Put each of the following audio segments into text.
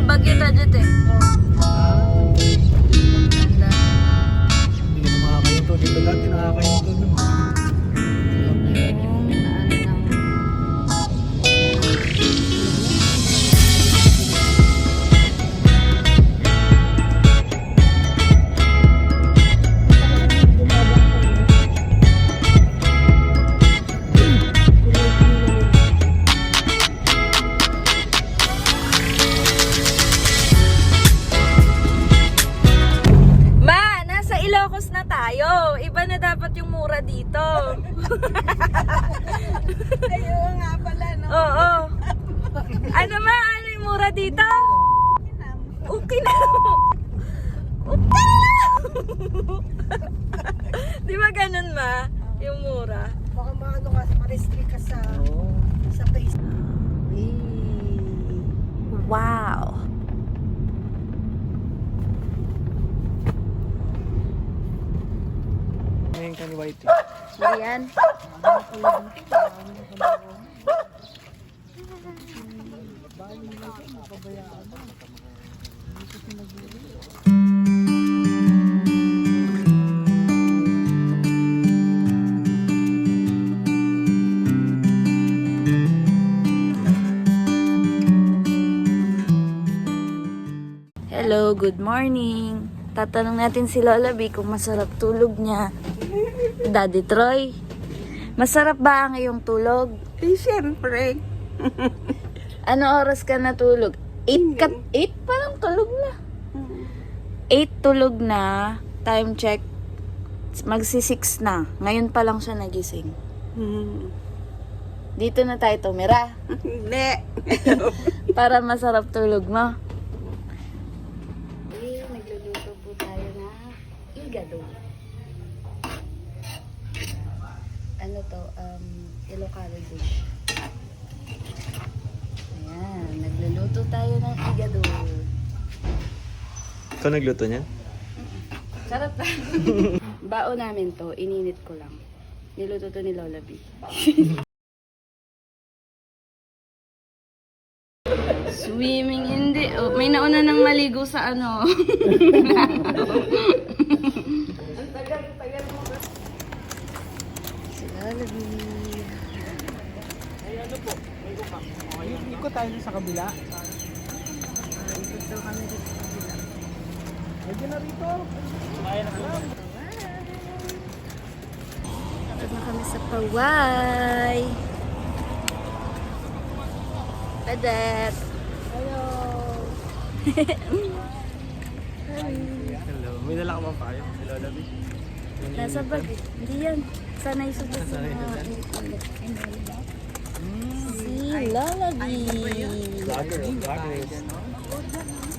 ng bagyo ta dyan eh. Ganda. Hindi na makakain to. Dito dati nakakain to. Ilocos na tayo. Iba na dapat yung mura dito. Ayaw nga pala, no? Oo. Ano ma? Ano yung mura dito? Okay na. Okay na. Di ba ganun ma? Yung mura. Baka maano ka, ma-restrict ka sa face. Wow. Ngayon ka ni Whitey. Yan. Hello, good morning. Tatanong natin si Lola B kung masarap tulog niya. Daddy Troy, masarap ba ang iyong tulog? Eh, siyempre. Ano oras ka natulog? 8 parang tulog na. 8 tulog na. Time check. Magsi-6 na. Ngayon pa lang siya nagising. Dito na tayo tumira. Hindi. Para masarap tulog mo. Nagluluto po tayo na igado. Ano to? Ilocano dish. Ayan, nagluluto tayo ng igado. Ikaw nagluto niyan? Sarap na. Bao namin to, ininit ko lang. Niluto to ni Lola B. Swimming, hindi. Oh, may nauna nang maligo sa ano. Si Lola B. Ay, ano po? Ikot tayo sa kabila. Ikot daw kami dito sa kabila. Medyo na rito. Kaya na lang. Ikot na kami sa Paway. Padet. Hello. Hello. May dala ka bang payo? Si Lola B? Nasa bag eh. Hindi yan. Sanay sa bag. Sanay sa bag. Si Lola B. Vloggers.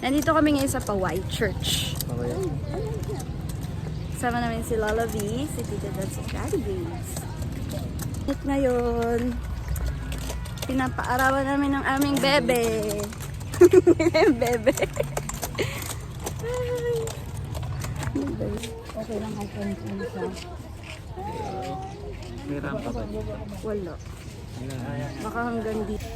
Nandito kami ngayon sa Paway Church. Okay. Sama namin si Lola B, si Tita Dad, si Daddy Bates. At ngayon, pinapaarawan namin ng aming bebe. Bebe. Okay lang ang pension siya. May rampa ba? Wala. Baka hanggang dito.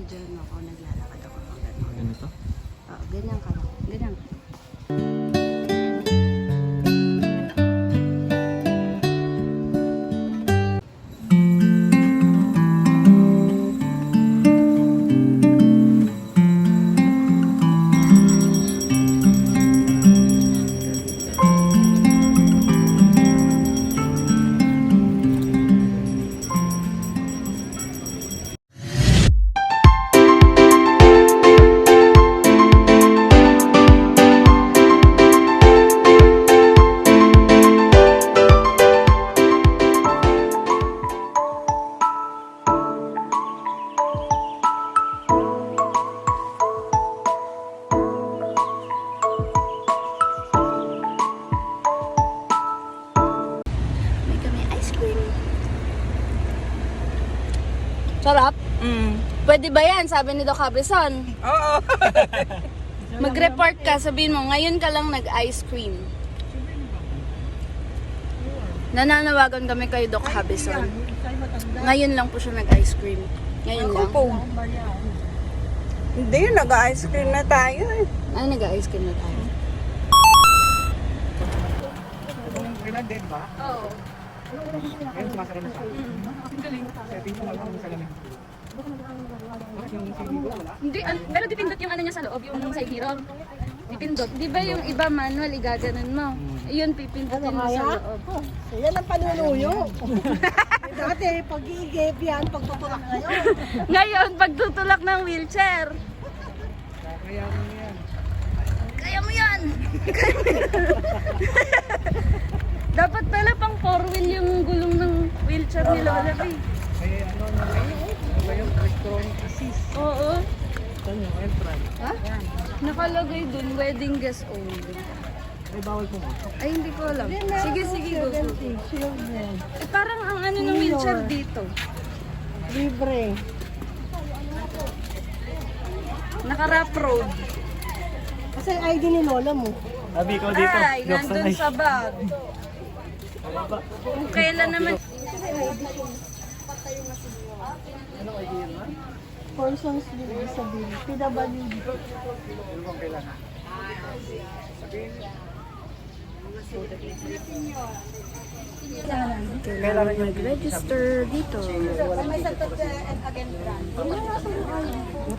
Diyan ako, naglalakad ako. Ganito? Oo, ganyan ka lang. Ganyan ka. Sarap? Pwede ba yan? Sabi ni Doc Cabrison. Oo. Mag-report ka, sabihin mo, ngayon ka lang nag-ice cream. Nananawagan kami kay Doc Habison. Ngayon lang po siya nag-ice cream. Ngayon lang. Hindi, nag-ice cream na tayo eh. Ay, nag-ice cream na tayo. Kailan din ba? Oo. Ayun, sumasara na siya. Galing. Setting ko lang sa lamin. Yung CD ko, wala? Hindi, pero dipindot yung ano niya sa loob, yung side mirror. Dipindot. Di ba yung iba manual, igaganon mo? Yun, pipindutin mo sa loob. Yan ang panunuyo. Dati, pag-iigib yan, pagtutulak ngayon. Ngayon, pagtutulak ng wheelchair. Kaya mo yan. Kaya mo yan! Dapat pala pang 4-wheel yung gulong ng wheelchair ni Lola B. Ay, ano na ba yung electronic assist? Oo. Saan yung entrance? Ha? Nakalagay dun, wedding guest only. Ay, bawal po mo. Ay, hindi ko alam. Sige, sige, go. Children. Eh, parang ang ano ng wheelchair dito. Libre. Naka-rough road. Kasi ID ni Lola mo. Sabi ko dito. Ay, nandun sa bag. Kung kailan naman. Persons with disability. PWD. Kailangan mag-register dito. May Saturday and again brand.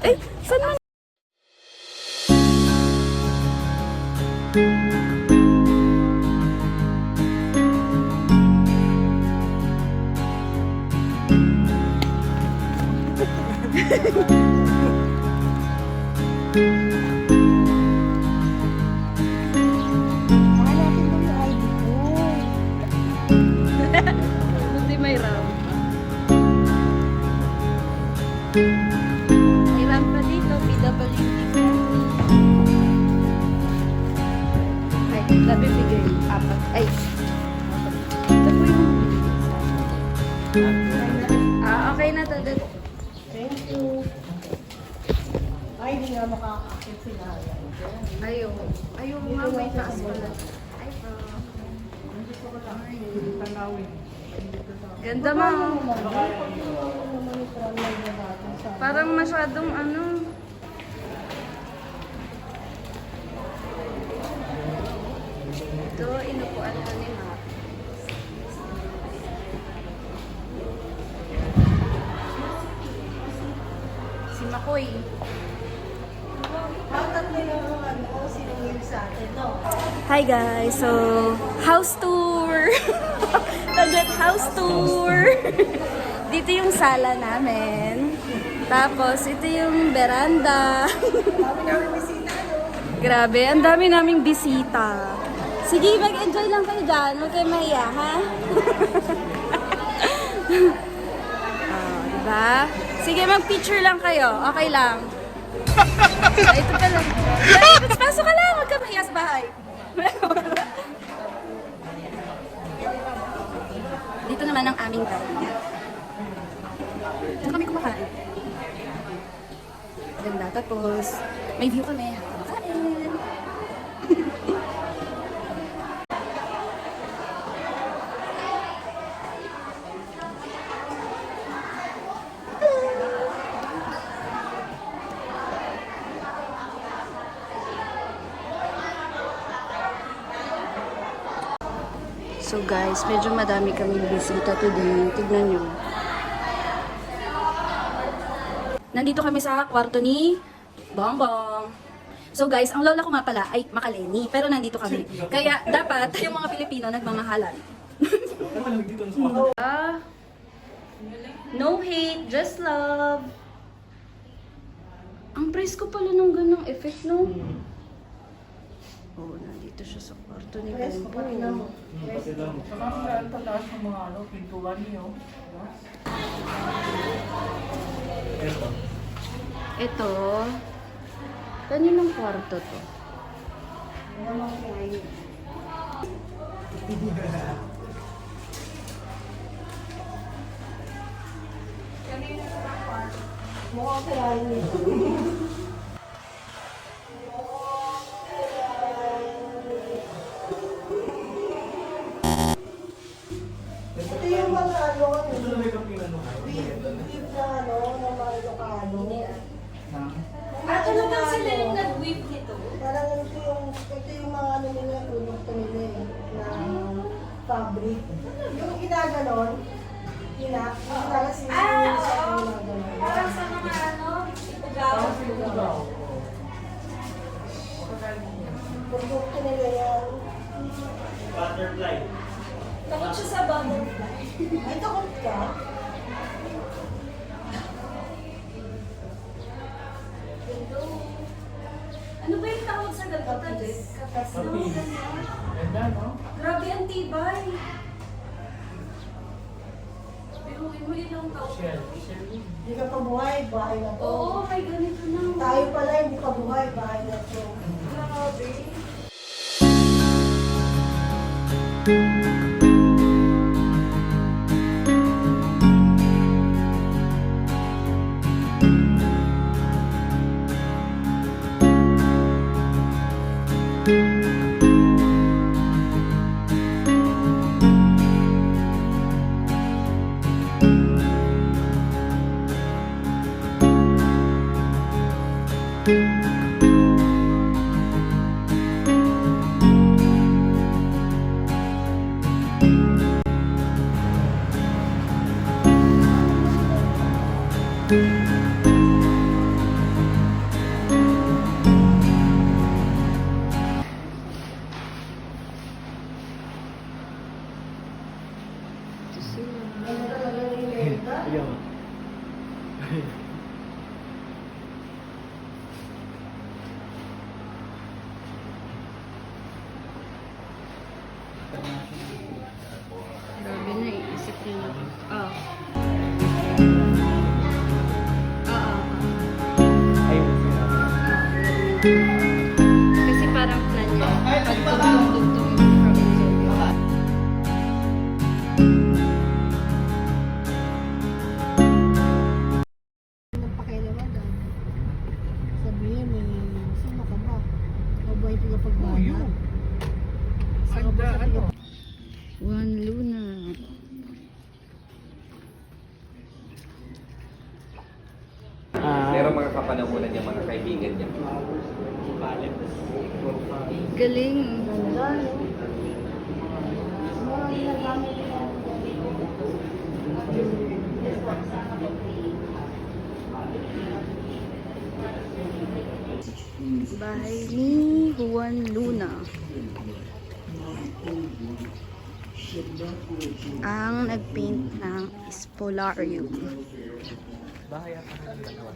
Eh, saan man? Hanapin mo yung ID ko. Buti may ramp. May ramp pa dito, PWD friendly. Ay, labi bigay. Apat. Ay. Ito po yung okay na to. Thank you. Ay, hindi nga makakakit sila. Ayaw. Ayaw nga, may taas pala. Ay, ganda mo. Parang masyadong ano. Ito, inupuan ko ni Matt. Si Makoy. Hatat nila ang ano, sinungil sa atin, no? Hi guys, so house tour. Tagad house tour. Dito yung sala namin. Tapos ito yung veranda. Grabe, ang dami naming bisita. Sige, mag-enjoy lang kayo dyan. Huwag kayo mahiya, ha? Oh, diba? Sige, mag-picture lang kayo. Okay lang. Ay, ito pala. Pasok ka lang. Huwag ka mahiya sa bahay. Dito naman ang aming bahay. Dito kami kumakain. Ganda. Tapos, may view kami. Kumakain. So guys, medyo madami kaming bisita today. Tignan nyo. Nandito kami sa kwarto ni Bongbong. So guys, ang lola ko nga pala ay Makaleni. Pero nandito kami. Kaya dapat yung mga Pilipino nagmamahalan. No hate, just love. Ang presko pala ng ganang effect, no? Oh, nandito siya sa kwarto ni Bongbong. Saka ang tataas ng mga pintuan niyo. Ito, kaninong kwarto to? Mukha kaya nito. Weave na ano, ng mga Ilocano. Ano lang sila yung nag-whip nito? Parang ito yung mga ano nila, produkto nila eh, na fabric. Yung ginaganon, ginaganon. Parang sa mga ano, ipugaw. Produkto nila yan. Butterfly. Takot siya sa butterfly. Ay, takot ka? Ano ba yung tawag sa ganito? Kapis no? Ganyan. Ganda, no? Grabe ang tibay. Biruin mo ilang taon. Shell. Shell. Hindi ka pa buhay, bahay na to. Oo, may ganito na. Tayo pala, hindi pa buhay, bahay na to. Grabe. Ano talaga nilita? Ayaw. Grabe na isip niya. Oo. Ayun. Kasi parang plan niya. Pagtugtog-tugtog yung province. Anong pakialaman? Sabihin may sino ka ba? Mabait ka pagbana. Anda, ano? Juan Luna. Pero mga kapanahunan niya, mga kaibigan niya. Galing. Bahay ni Juan Luna. Ang nagpaint ng Spolarium. Bahay ata ng dalawa.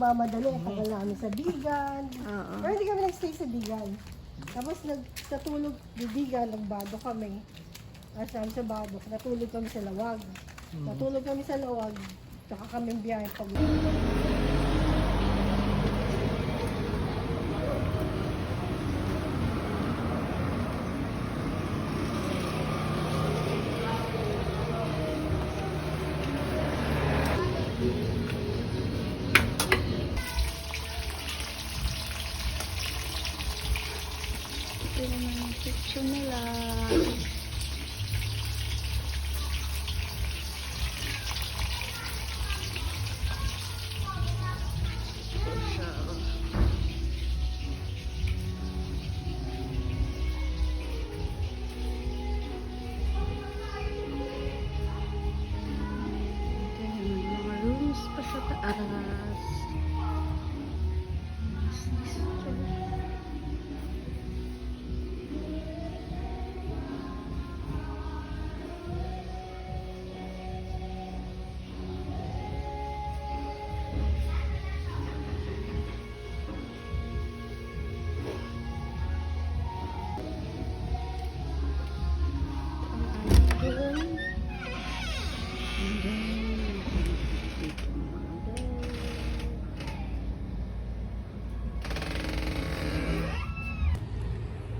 Mamadali, tagal namin sa Bigan. Oo. Pero hindi kami nag-stay sa Bigan. Tapos natulog sa Bigan, nagbado kami. At sa Badok, natulog kami sa Lawag. Natulog kami sa Lawag, tsaka kami biyahe pag... Ito naman yung picture nila. Mga rooms pa sa taas.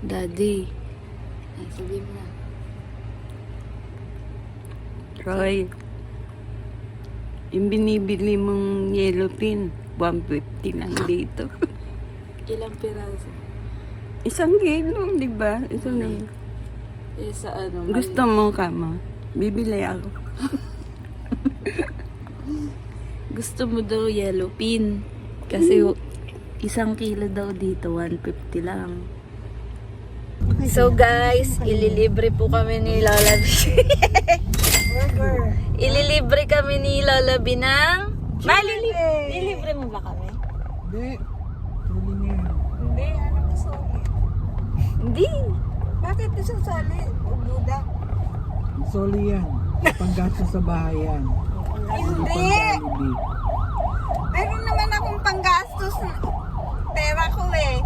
Daddy. Ay, sabihin mo na. Roy. Yung binibili mong yellow pin, 150 lang dito. Ilang piraso? Isang kilo, di ba? Isang Sa ano? Gusto mo kama? Bibili ako. Gusto mo daw yellow pin. Kasi isang kilo daw dito, 150 lang. So guys, ililibre po kami ni Lola B. Burger. Ililibre kami ni Lola B ng... Ililibre mo ba kami? Hindi. Tuloy niya yan. Hindi, ano gusto mo? Hindi. Bakit gusto sali? Buda. Soli yan. Panggasto sa bahay yan. Hindi! Meron naman akong panggastos na pera ko eh.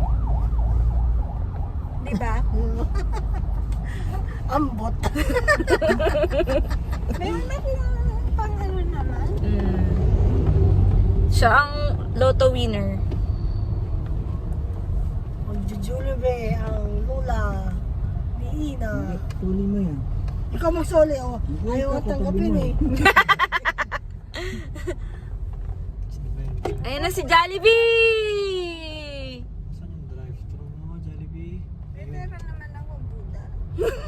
Di ba? Ambot. Meron akong pang ano naman. Siya ang lotto winner. Ang jujulube, ang lula, ni Ina. Tuloy mo yan. Ikaw magsoli, oh. Ayaw Ikaw, ko tanggapin patabi eh. Ayan na si Jollibee! Saan yung drive-thru mo, Jollibee? Meron naman ako Buda.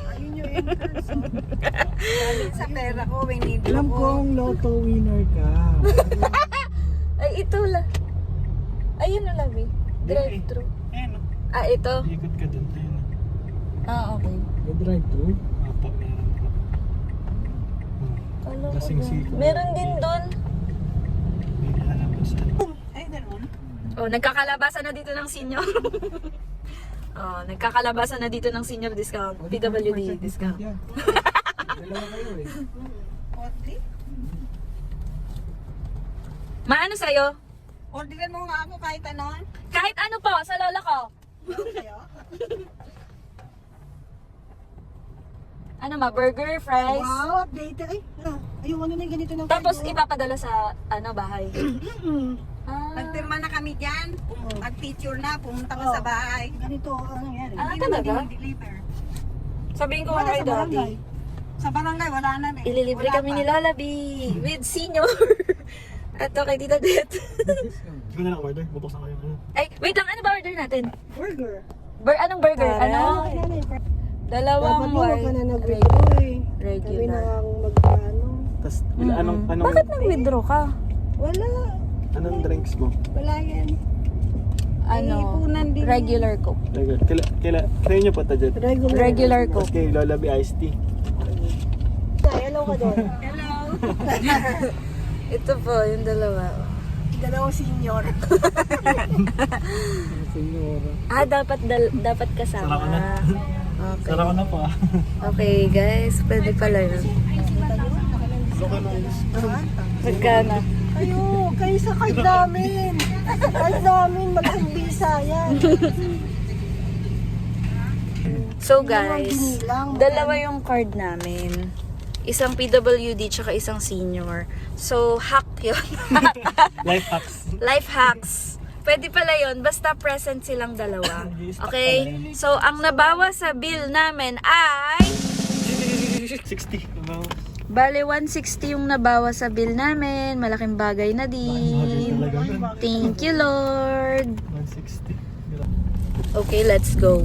Ayun yung entrance. Oh. Galing sa pera ko, winidlo Alam ko. kong lotto winner ka. Ay, ito la. Ayun na labi. Drive-thru. Ayan, Ah, ito? ikot ka dun. Ah, okay. May drive-thru? Apo, meron po. Kala ko Kasing doon. siko. Meron din doon. Hindi alam ko saan. Ay, ganun. Oh, nagkakalabasan na dito ng senior. Oh, nagkakalabasan na dito ng senior discount. PWD discount. Yan. Dalawa kayo eh. Ordi? Maano sa'yo? Ordigan mo nga ako kahit anon. Kahit ano po, sa lola ko. Sa'yo? Ano ma, burger, fries. Wow, update. Ay, ayoko na yung ganito na. Tapos ipapadala sa ano bahay. Nagpirma na kami dyan. Nag-picture na, pumunta ka sa bahay. Ganito, ano yan? Ah, talaga? Deliver. Sabihin ko Wala kay sa daddy. barangay. Sa barangay, wala na rin. Ililibre Wala kami pa. ni Lola B with senior. At kay Tita Det. Hindi ko na lang order. Bubuksan ko yung ano. Ay, wait lang, ano ba order natin? Burger. Anong burger? Ano? Dalawang Dapat mo ka white. na nag-withdraw eh. Kami Regular. na ang mag-ano. Tapos, Bakit nag-withdraw ka? Wala. anong drinks mo? Wala yan. Ano? Ipunan din. Regular Coke. Kayo nyo pa ta dyan. Regular Coke. kay Lola B iced tea. Hello ka doon. Hello. Ito po, yung dalawa. Dalawang senior. Senyora. Ah, dapat kasama. Sarap na. Okay. Sarap na pa. Okay, guys. Pwede pala yun. Magkano? Kayo sa card namin. Card namin, mag-umbisa yan. So guys, Binilang. dalawa yung card namin. Isang PWD tsaka isang senior. So, hack yun. Life hacks. Life hacks. Pwede pala yun, basta present silang dalawa. Okay? So, ang nabawa sa bill namin ay... 60. Bale, 160 yung nabawa sa bill namin. Malaking bagay na din. Thank you, Lord. 160. Okay, let's go.